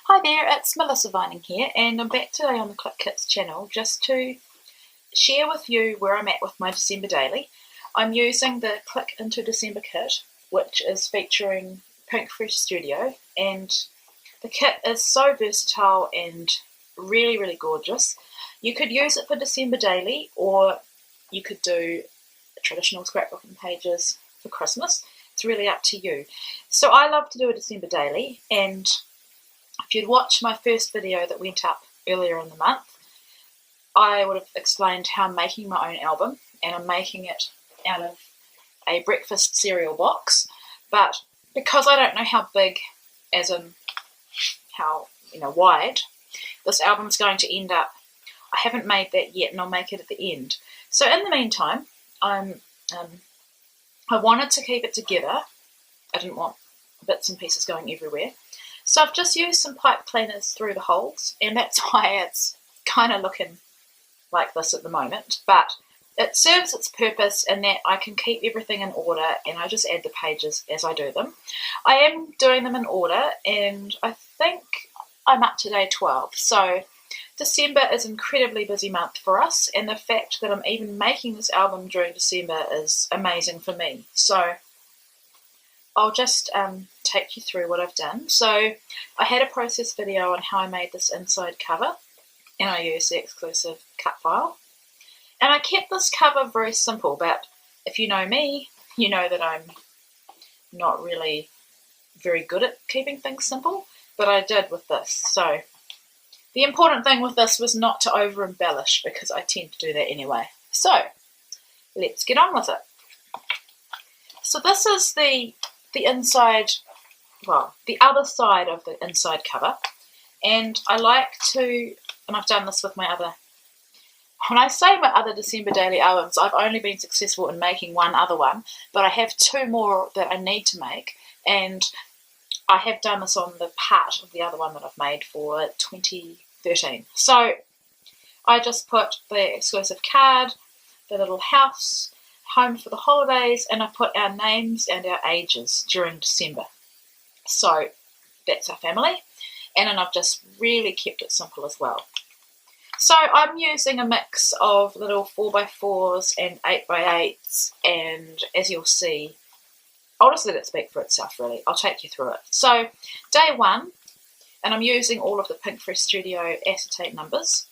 Hi there, it's Melissa Vining here, and I'm back today on the Clique Kits channel just to share with you where I'm at with my December daily. I'm using the Click Into December kit, which is featuring Pink Fresh Studio, and the kit is so versatile and really, really gorgeous. You could use it for December daily, or you could do traditional scrapbooking pages for Christmas. It's really up to you. So I love to do a December daily, and if you'd watched my first video that went up earlier in the month, I would have explained how I'm making my own album, and I'm making it out of a breakfast cereal box. But because I don't know how big, as in how wide, this album's going to end up, I haven't made that yet, and I'll make it at the end. So in the meantime, I wanted to keep it together. I didn't want bits and pieces going everywhere. So I've just used some pipe cleaners through the holes, and that's why it's kind of looking like this at the moment. But it serves its purpose in that I can keep everything in order, and I just add the pages as I do them. I am doing them in order, and I think I'm up to day 12. So December is an incredibly busy month for us, and the fact that I'm even making this album during December is amazing for me. So I'll just take you through what I've done. So I had a process video on how I made this inside cover, and I used the exclusive cut file. And I kept this cover very simple, but if you know me, you know that I'm not really very good at keeping things simple, but I did with this. So the important thing with this was not to over embellish, because I tend to do that anyway. So let's get on with it. So this is the inside, well, the other side of the inside cover, and I like to, and I've done this with my other, when I say my other December daily albums, I've only been successful in making one other one, but I have two more that I need to make, and I have done this on the part of the other one that I've made for 2013. So I just put the exclusive card, the little house, home for the holidays, and I put our names and our ages during December. So that's our family, and then I've just really kept it simple as well. So I'm using a mix of little 4x4s and 8x8s, and as you'll see, I'll just let it speak for itself really. I'll take you through it. So day 1, and I'm using all of the Pink Fresh Studio acetate numbers.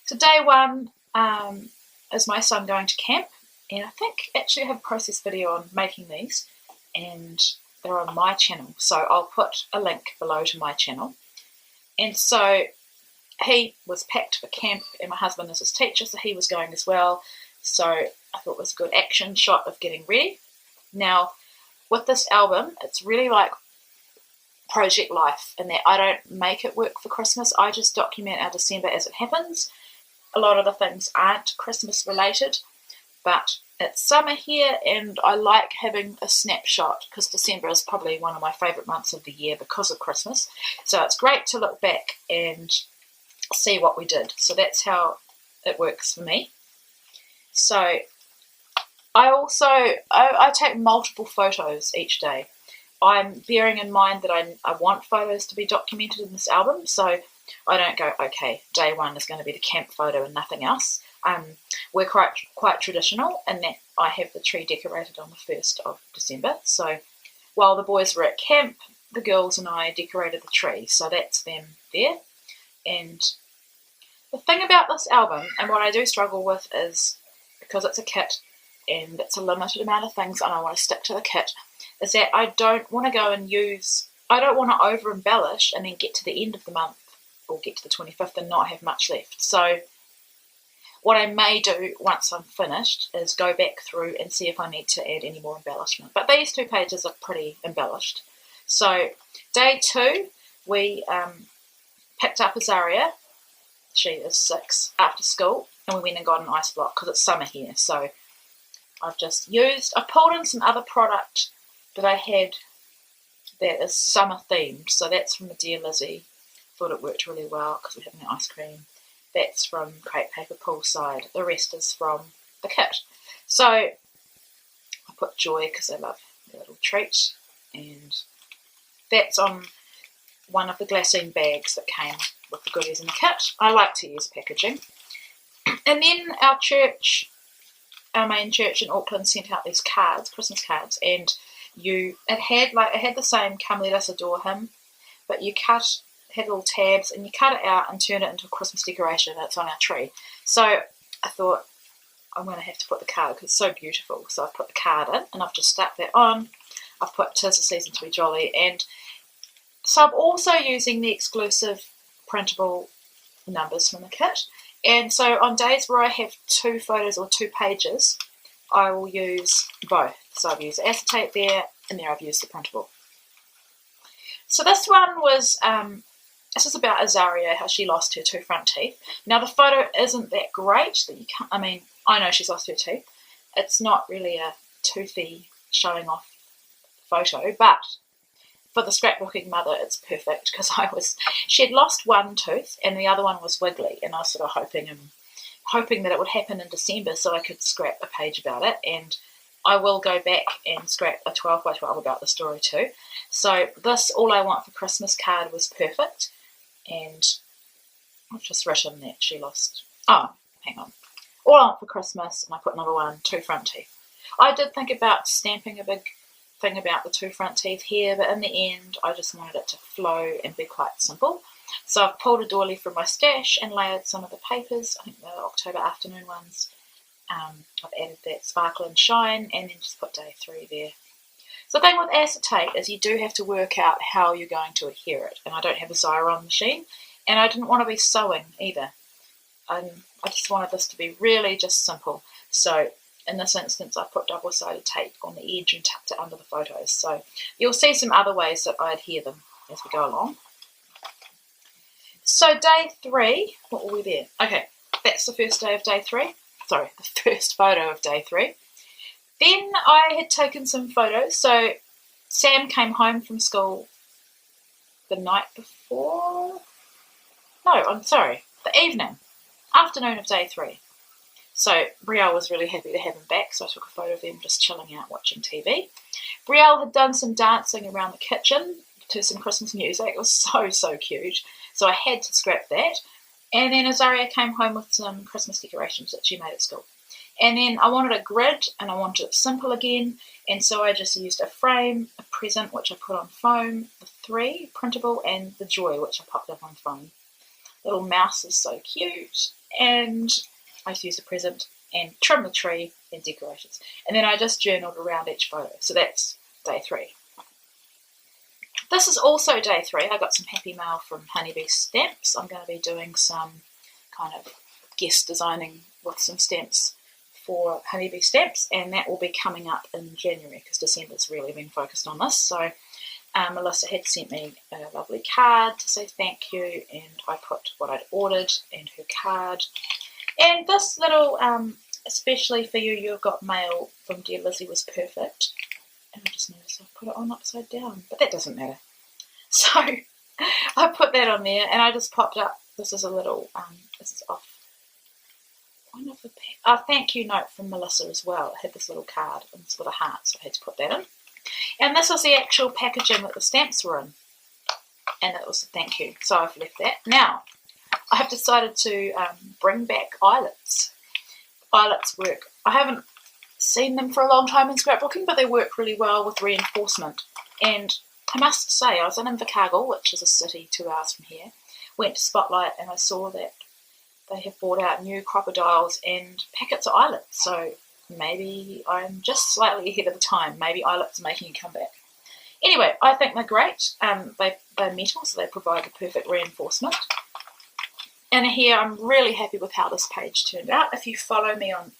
So day 1 is my son going to camp, and I think actually I have a process video on making these, and they're on my channel, so I'll put a link below to my channel. And so he was packed for camp, and my husband is his teacher, so he was going as well. So I thought it was a good action shot of getting ready. Now with this album, it's really like Project Life in that I don't make it work for Christmas. I just document our December as it happens. A lot of the things aren't Christmas related, but it's summer here, and I like having a snapshot because December is probably one of my favourite months of the year because of Christmas. So it's great to look back and see what we did. So that's how it works for me. So I take multiple photos each day. I'm bearing in mind that I want photos to be documented in this album, so I don't go, okay, day 1 is going to be the camp photo and nothing else. We're quite traditional in that I have the tree decorated on the 1st of December. So while the boys were at camp, the girls and I decorated the tree. So that's them there. And the thing about this album, and what I do struggle with, is because it's a kit and it's a limited amount of things and I want to stick to the kit, is that I don't want to go and I don't want to over embellish and then get to the end of the month or get to the 25th and not have much left. So what I may do once I'm finished is go back through and see if I need to add any more embellishment. But these 2 pages are pretty embellished. So day 2, we picked up Azaria. She is 6 after school, and we went and got an ice block because it's summer here. So I pulled in some other product that I had that is summer themed. So that's from the Dear Lizzie. Thought it worked really well because we're having ice cream. That's from Crepe Paper Poolside. The rest is from the kit. So I put Joy because I love the little treat, and that's on one of the glassine bags that came with the goodies in the kit. I like to use packaging. And then our main church in Auckland sent out these cards, Christmas cards, and it had the same "Come Let Us Adore Him," but it had little tabs, and you cut it out and turn it into a Christmas decoration, and it's on our tree. So I thought, I'm going to have to put the card, because it's so beautiful. So I've put the card in, and I've just stuck that on. I've put "'Tis the Season to be Jolly," and so I'm also using the exclusive printable numbers from the kit. And so on days where I have 2 photos or 2 pages, I will use both. So I've used acetate there, and there I've used the printable. So this one was, this is about Azaria, how she lost her 2 front teeth. Now the photo isn't that great, that you can't, I know she's lost her teeth. It's not really a toothy showing off photo, but for the scrapbooking mother, it's perfect, because she had lost 1 tooth and the other one was wiggly, and I was sort of hoping that it would happen in December so I could scrap a page about it, and I will go back and scrap a 12 by 12 about the story too. So this All I Want for Christmas card was perfect, and I've just written that she lost, hang on, All I Want for Christmas, and I put number 1, 2 front teeth. I did think about stamping a big thing about the 2 front teeth here, but in the end I just wanted it to flow and be quite simple. So I've pulled a doily from my stash and layered some of the papers, I think the October afternoon ones. I've added that sparkle and shine, and then just put day 3 there. So the thing with acetate is you do have to work out how you're going to adhere it, and I don't have a Xyron machine, and I didn't want to be sewing either. I just wanted this to be really just simple. So in this instance, I put double-sided tape on the edge and tucked it under the photos. So you'll see some other ways that I adhere them as we go along. So day 3, what were we there? Okay, that's the first day of day 3. Sorry, the first photo of day 3. Then I had taken some photos. So Sam came home from school the night before. No, I'm sorry, the afternoon of day 3. So Brielle was really happy to have him back, so I took a photo of them just chilling out watching TV. Brielle had done some dancing around the kitchen to some Christmas music. It was so cute. So I had to scrap that. And then Azaria came home with some Christmas decorations that she made at school. And then I wanted a grid, and I wanted it simple again. And so I just used a frame, a present, which I put on foam, the 3 printable, and the joy, which I popped up on foam. Little mouse is so cute. And I just used a present and trimmed the tree and decorations. And then I just journaled around each photo. So that's day 3. This is also day 3. I got some happy mail from Honeybee Stamps. I'm going to be doing some kind of guest designing with some stamps for Honeybee Stamps, and that will be coming up in January, because December's really been focused on this. So Melissa had sent me a lovely card to say thank you, and I put what I'd ordered and her card. And this little, especially for you, you've got mail from Dear Lizzie, was perfect. And I just noticed I've put it on upside down, but that doesn't matter. So I put that on there, and I just popped up, this is a little, this is off one of the, thank you note from Melissa as well. It had this little card, and it's with a heart, so I had to put that in. And this was the actual packaging that the stamps were in, and it was a thank you, so I've left that. Now, I have decided to bring back eyelets. Eyelets work. I haven't seen them for a long time in scrapbooking, but they work really well with reinforcement. And I must say, I was in Invercargill, which is a city 2 hours from here, went to Spotlight, and I saw that they have brought out new crocodiles and packets of eyelets. So maybe I'm just slightly ahead of the time. Maybe eyelets are making a comeback. Anyway, I think they're great. They're metal, so they provide the perfect reinforcement. And here, I'm really happy with how this page turned out. If you follow me on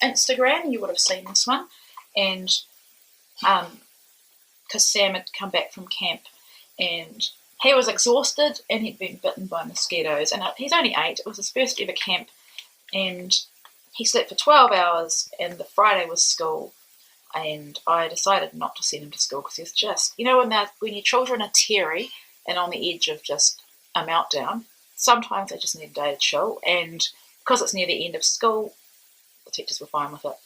Instagram, you would have seen this one. And because Sam had come back from camp, and he was exhausted, and he'd been bitten by mosquitoes. And he's only 8. It was his first ever camp. And he slept for 12 hours, and the Friday was school. And I decided not to send him to school, because he's just, you know, when your children are teary and on the edge of just a meltdown, sometimes they just need a day to chill, and because it's near the end of school, the teachers were fine with it.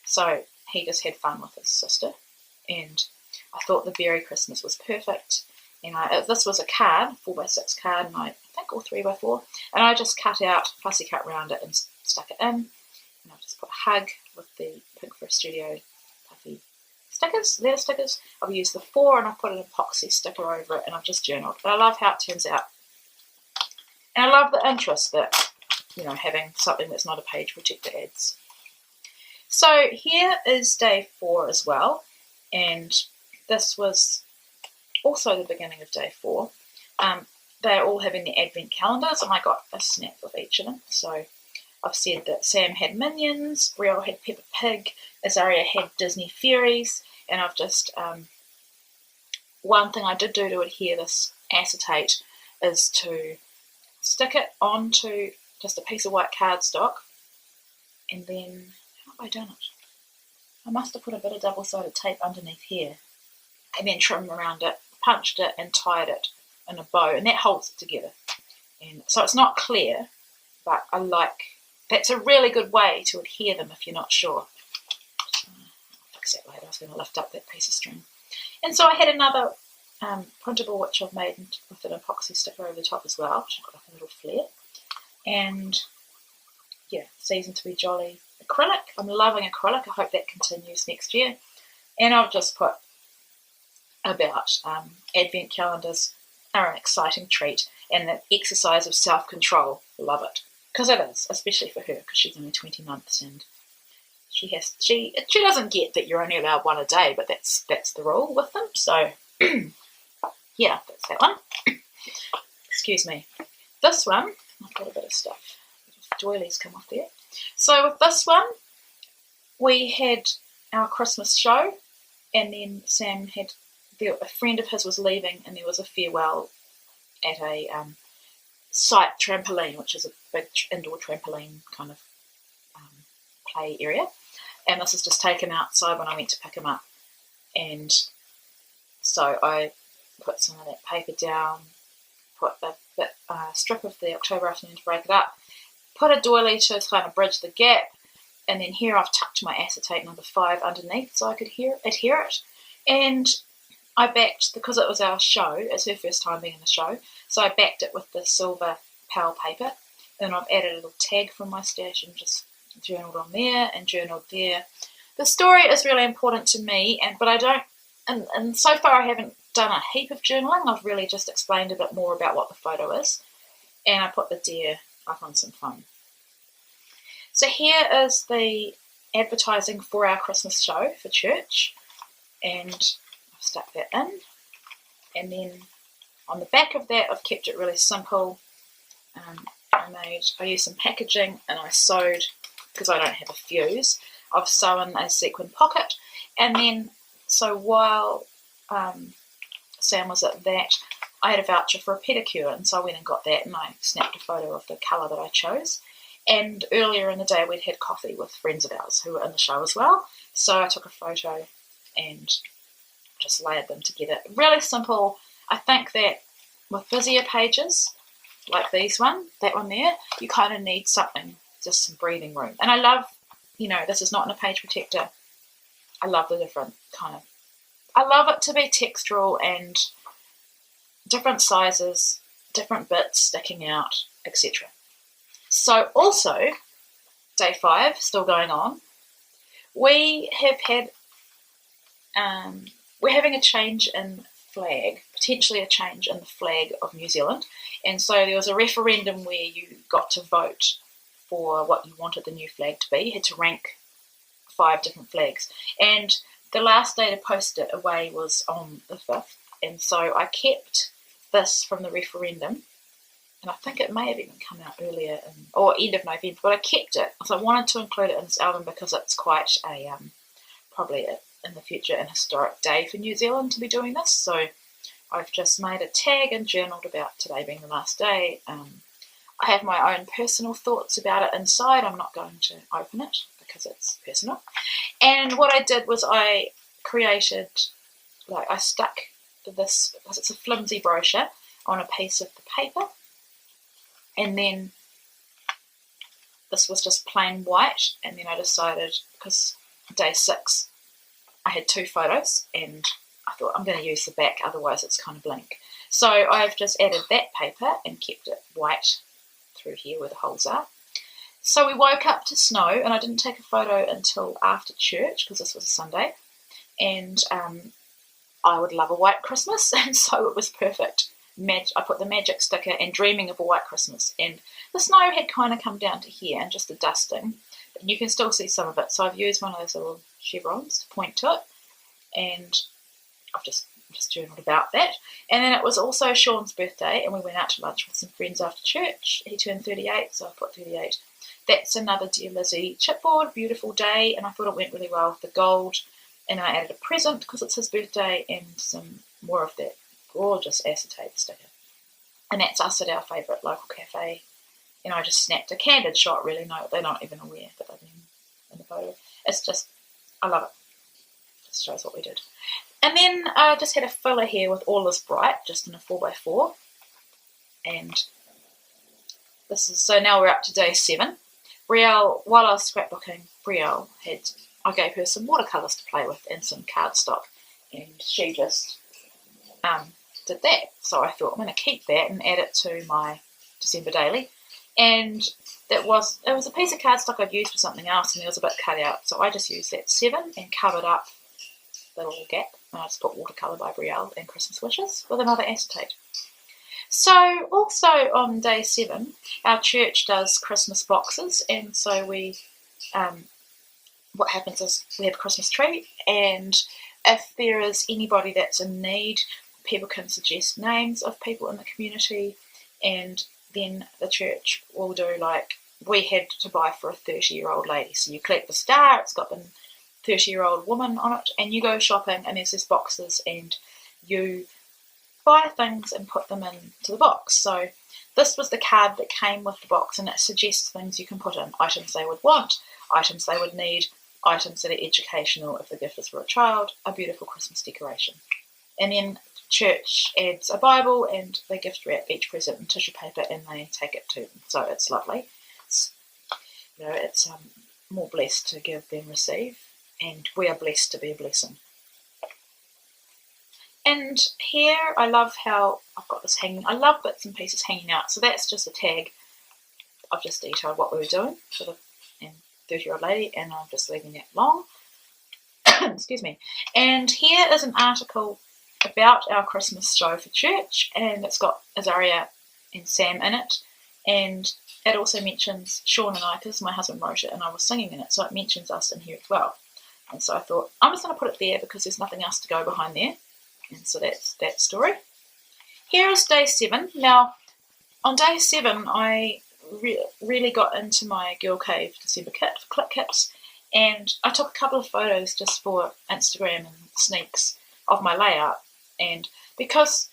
So he just had fun with his sister, and I thought the berry Christmas was perfect. this was a card, 4x6 card, and I think all 3x4, and I just cut out, fussy cut around it and stuck it in, and I just put a hug with the Pink Forest Studio puffy stickers, letter stickers. I've used the 4 and I've put an epoxy sticker over it, and I've just journaled. But I love how it turns out, and I love the interest that having something that's not a page protector adds. So here is day 4 as well, and this was also the beginning of day 4. They're all having the advent calendars, and I got a snap of each of them. So I've said that Sam had Minions, Brielle had Peppa Pig, Azaria had Disney Fairies, and I've just, one thing I did do to adhere this acetate is to stick it onto just a piece of white cardstock, and then, how have I done it? I must have put a bit of double-sided tape underneath here, and then trimmed around it, punched it, and tied it in a bow, and that holds it together. And so it's not clear, but that's a really good way to adhere them if you're not sure. I'll fix that later. I was going to lift up that piece of string. And so I had another printable, which I've made with an epoxy sticker over the top as well, which I've got like a little flare. And yeah, Season to be Jolly acrylic. I'm loving acrylic. I hope that continues next year. And I've just put about advent calendars are an exciting treat, and the exercise of self-control. Love it, because it is, especially for her, because she's only 20 months and she doesn't get that you're only allowed one a day, but that's the rule with them. So yeah, that's that one. Excuse me. This one, I've got a bit of stuff. Doilies come off there. So with this one, we had our Christmas show, and then Sam had a friend of his was leaving, and there was a farewell at a site trampoline, which is a big indoor trampoline kind of play area. And this is just taken outside when I went to pick him up. And so I put some of that paper down, put a strip of the October afternoon to break it up, put a doily to kind of bridge the gap, and then here I've tucked my acetate number 5 underneath so I could adhere it. And I backed, because it was our show, it's her first time being in the show, so I backed it with the silver PAL paper, and I've added a little tag from my stash and just journaled on there and journaled there. The story is really important to me, but I don't, and so far I haven't done a heap of journaling. I've really just explained a bit more about what the photo is, and I put the deer up on some foam. So here is the advertising for our Christmas show for church, and I've stuck that in, and then on the back of that I've kept it really simple. I used some packaging, and I sewed, because I don't have a fuse, I've sewn a sequin pocket, and then so while Sam was at that, I had a voucher for a pedicure, and so I went and got that, and I snapped a photo of the colour that I chose. And earlier in the day we'd had coffee with friends of ours who were in the show as well, so I took a photo and just layered them together. Really simple. I think that with busier pages like that one there, you kind of need something, just some breathing room. And I love, this is not in a page protector. I love the different I love it to be textural and different sizes, different bits sticking out, etc. So also, day 5, still going on, we have had, we're having a change in flag, potentially a change in the flag of New Zealand. And so there was a referendum where you got to vote for what you wanted the new flag to be. You had to rank 5 different flags. And the last day to post it away was on the 5th. And so I kept this from the referendum. And I think it may have even come out earlier or end of November, but I kept it. So I wanted to include it in this album because it's quite a, probably in the future, an historic day for New Zealand to be doing this. So I've just made a tag and journaled about today being the last day. I have my own personal thoughts about it inside. I'm not going to open it because it's personal. And what I did was I created, I stuck this, because it's a flimsy brochure, on a piece of the paper. And then this was just plain white. And then I decided, because day 6, I had 2 photos, and I thought I'm going to use the back, otherwise it's kind of blank. So I've just added that paper and kept it white through here where the holes are. So we woke up to snow, and I didn't take a photo until after church because this was a Sunday, and I would love a white Christmas, and so it was perfect. I put the magic sticker and dreaming of a white Christmas, and the snow had kind of come down to here and just a dusting, but you can still see some of it. So I've used one of those little chevrons to point to it, and I've just journaled about that. And then it was also Sean's birthday, and we went out to lunch with some friends after church. He turned 38, so I put 38. That's another Dear Lizzie chipboard, beautiful day, and I thought it went really well with the gold. And I added a present because it's his birthday and some more of that gorgeous acetate sticker. And that's us at our favourite local cafe. And I just snapped a candid shot, really. No, they're not even aware that they've been in the photo. It's just, I love it. Just shows what we did. And then I just had a filler here with All Is Bright, just in a 4x4. And this is, so now we're up to day 7. Brielle, while I was scrapbooking, I gave her some watercolours to play with and some cardstock, and she just did that. So I thought I'm going to keep that and add it to my December daily. And it was a piece of cardstock I'd used for something else, and there was a bit cut out, so I just used that 7 and covered up the little gap, and I just put Watercolour by Brielle and Christmas Wishes with another acetate. So also on day 7, our church does Christmas boxes, and so we what happens is we have a Christmas tree, and if there is anybody that's in need, people can suggest names of people in the community, and then the church will do, like, we had to buy for a 30-year-old lady. So you collect the star, it's got the 30-year-old woman on it, and you go shopping, and there's these boxes, and you buy things and put them into the box. So this was the card that came with the box, and it suggests things you can put in, items they would want, items they would need, items that are educational if the gift is for a child, a beautiful Christmas decoration. And then church adds a Bible, and they gift wrap each present in tissue paper, and they take it to them. So it's lovely. It's more blessed to give than receive, and we are blessed to be a blessing. And here I love how I've got this hanging. I love bits and pieces hanging out. So that's just a tag. I've just detailed what we were doing for the 30-year-old lady, and I'm just leaving that long. Excuse me. And here is an article about our Christmas show for church, and it's got Azaria and Sam in it, and it also mentions Sean and I, because my husband wrote it and I was singing in it, so it mentions us in here as well. And so I thought, I'm just going to put it there because there's nothing else to go behind there. And so that's that story. Here is day 7. Now, on day 7, I really got into my Girl Cave December kit for Clique Kits, and I took a couple of photos just for Instagram and sneaks of my layout. And because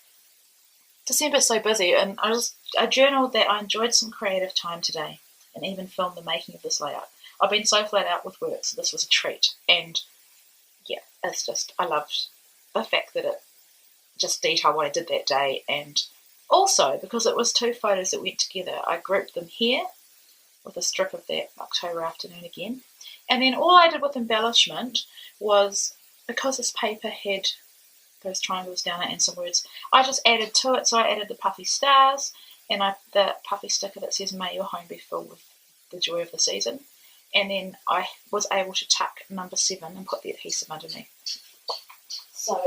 December's so busy, and I journaled that I enjoyed some creative time today, and even filmed the making of this layout. I've been so flat out with work, so this was a treat. And yeah, it's just, I loved the fact that it just detailed what I did that day, and also because it was 2 photos that went together, I grouped them here with a strip of that October afternoon again. And then all I did with embellishment was, because this paper had those triangles down it and some words, I just added to it. So I added the puffy stars and the puffy sticker that says "May your home be filled with the joy of the season." And then I was able to tuck number 7 and put the adhesive underneath. So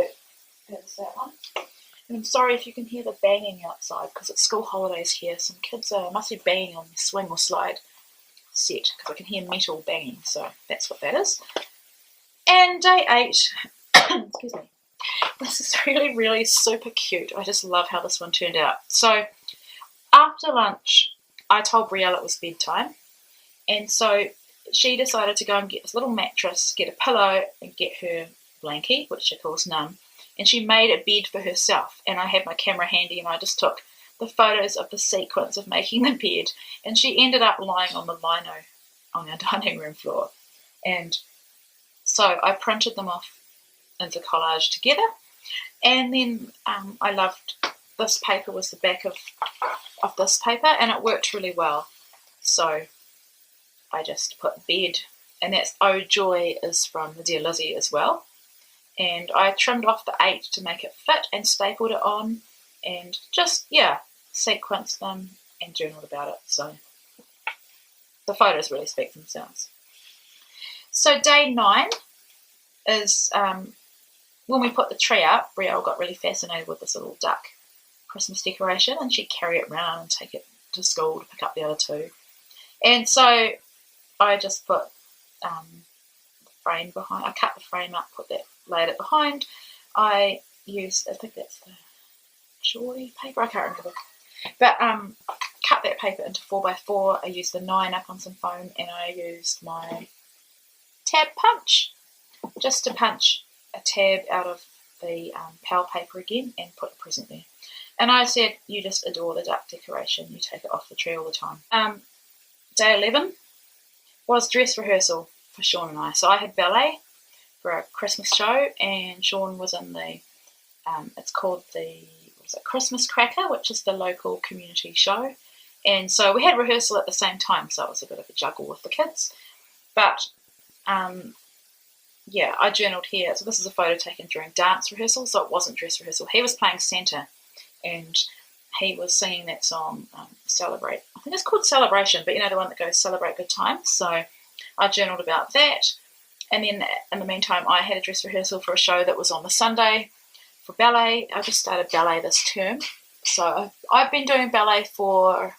there's that one. And I'm sorry if you can hear the banging outside because it's school holidays here. Some kids must be banging on the swing or slide set because I can hear metal banging. So that's what that is. And day 8, excuse me. This is really, really super cute. I just love how this one turned out. So after lunch, I told Brielle it was bedtime. And so she decided to go and get this little mattress, get a pillow, and get her blankie, which she calls Num. And she made a bed for herself. And I had my camera handy, and I just took the photos of the sequence of making the bed. And she ended up lying on the lino on our dining room floor. And so I printed them off into collage together. And then I loved this paper was the back of this paper, and it worked really well. So I just put bed, and that's Oh Joy is from the Dear Lizzie as well. And I trimmed off the 8 to make it fit and stapled it on, and just, yeah, sequenced them and journaled about it. So the photos really speak for themselves. So day 9 is when we put the tree up. Brielle got really fascinated with this little duck Christmas decoration, and she'd carry it around and take it to school to pick up the other 2. And so I just put the frame behind. I cut the frame up, laid it behind. I used, I think that's the Joy paper, I can't remember. But cut that paper into 4x4. I used the 9 up on some foam, and I used my tab punch just to punch a tab out of the PAL paper again and put the present there. And I said, you just adore the duck decoration. You take it off the tree all the time. Day 11 was dress rehearsal for Sean and I. So I had ballet for a Christmas show, and Sean was in the, it's called the Christmas Cracker, which is the local community show. And so we had rehearsal at the same time, so it was a bit of a juggle with the kids. But yeah, I journaled here. So this is a photo taken during dance rehearsal, so it wasn't dress rehearsal. He was playing Santa, and he was singing that song, Celebrate. I think it's called Celebration, but you know, the one that goes Celebrate Good Times. So I journaled about that. And then in the meantime, I had a dress rehearsal for a show that was on the Sunday for ballet. I just started ballet this term. So I've been doing ballet for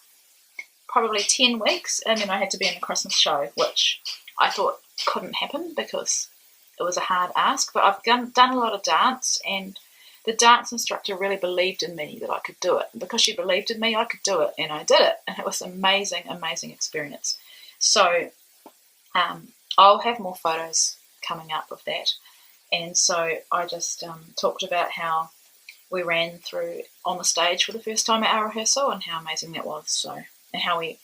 probably 10 weeks, and then I had to be in the Christmas show, which I thought couldn't happen because it was a hard ask. But I've done a lot of dance, and the dance instructor really believed in me that I could do it. And because she believed in me, I could do it, and I did it. And it was an amazing, amazing experience. So I'll have more photos coming up of that. And so I just talked about how we ran through on the stage for the first time at our rehearsal and how amazing that was. So, and how we,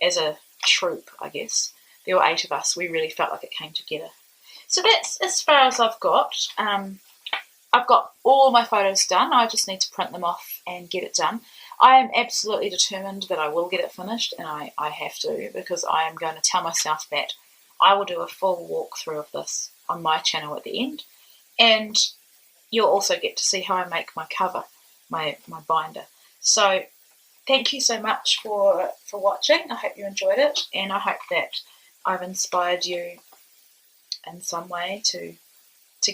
as a troupe, I guess, there were 8 of us, we really felt like it came together. So that's as far as I've got. I've got all my photos done. I just need to print them off and get it done. I am absolutely determined that I will get it finished, and I have to, because I am going to tell myself that I will do a full walkthrough of this on my channel at the end, and you'll also get to see how I make my cover, my binder. So thank you so much for watching. I hope you enjoyed it, and I hope that I've inspired you in some way to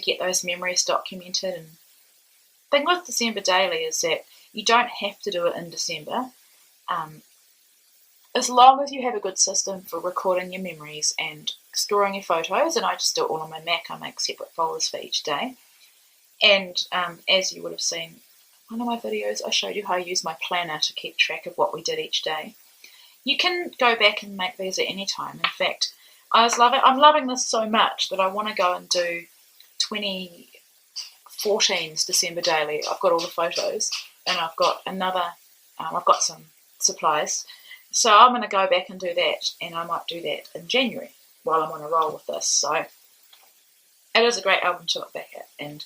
get those memories documented. And the thing with December Daily is that you don't have to do it in December. As long as you have a good system for recording your memories and storing your photos, and I just do it all on my Mac. I make separate folders for each day. And as you would have seen in one of my videos, I showed you how I use my planner to keep track of what we did each day. You can go back and make these at any time. In fact, I'm loving this so much that I want to go and do 2014's December Daily. I've got all the photos, and I've got I've got some supplies. So I'm going to go back and do that, and I might do that in January while I'm on a roll with this. So it is a great album to look back at, and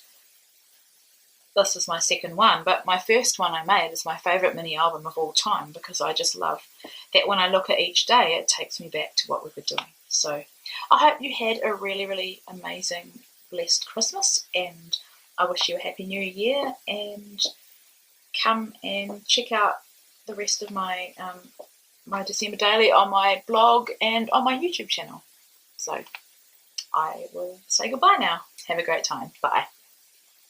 this is my second one, but my first one I made is my favourite mini album of all time, because I just love that when I look at each day, it takes me back to what we were doing. So I hope you had a really, really amazing, blessed Christmas, and I wish you a happy new year, and come and check out the rest of my my December Daily on my blog and on my YouTube channel. So I will say goodbye now. Have a great time. Bye.